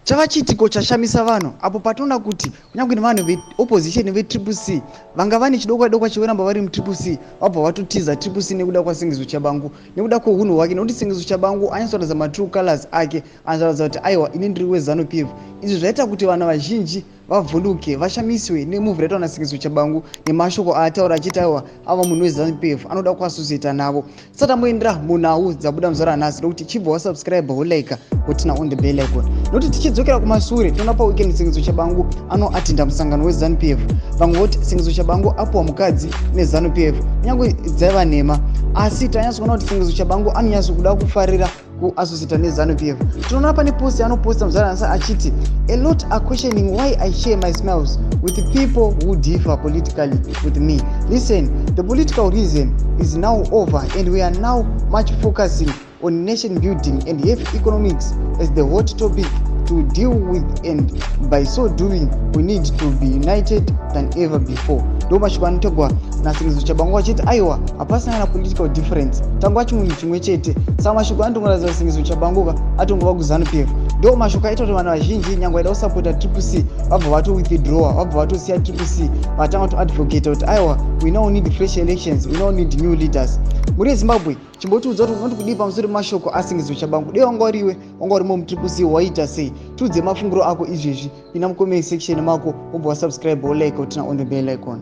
chava chitiko chashamisa vanhu apo patinoona kuti kunyange nevanhu veopposition veCCC vanga vane chidokwa chekuramba vari muCCC vabva vatotiza CCC nekuda kwaSingizwe Tshabangu nekuda kwounhu hwake, nekuti Singizwe Tshabangu anyatsoratidza matrue colors ake, anotaridza kuti aiwa ini ndiri weZanu PF. Izvi zvaita kuti vanhu vazhinji vavhunduke vashamiswe nemuvhu raitwa naSingizwe Tshabangu nemashoko aataura achiti aiwa ava munhu weZanu PF anoda kuasosieta navo. Tisati tamboendera munhau dzabuda muzuva ranhasi nokuti chibva wasubscribe wolaika wotina on the bell icon, nokuti tichidzokera kumashure tinoona paweekend Singizwe Tshabangu anoatinda musangano weZanu PF. Vamwe voti Singizwe Tshabangu apuwa mukadzi neZanu PF kunyange dzaiva nhema, asi tanyatsoona kuti Singizwe Tshabangu anonyatsokuda kufarira kuasosieta neZanu PF. Tinoona pane post anoposta muzuva ranhasi achiti a lot are questioning why I share my smiles with the people who differ politically with me. Listen, the political reason is now over and we are now much focusing on nation building and have economics as the hot topic to deal with, and by so doing we need to be united than ever before. Ndo mashoko anotegwa naSingizwe Tshabangu achiti aiwa hapasina na political difference, tangwa chimunhu chimwe chete. Saka mashoko anotongoratidza Singizwe Tshabangu atongova kuZanu PF. Ndo mashoko aita kuti vanhu vazhinji nyangwe vaida kusapota CCC vabva vato withdraw, vabva vatosiya CCC vatanga to advocate kuti aiwa we now need fresh elections, we now need new leaders. Muri yeZimbabwe chimbotiudza kuti unoti kudii pamusoro pemashoko aSingizwe Tshabangu. Dei wanga urimo muCCC waita sei? Tiudze mafungiro ako izvezvi ina mucomment section mako, wobva wasubscribe wolike wotina on the bell icon.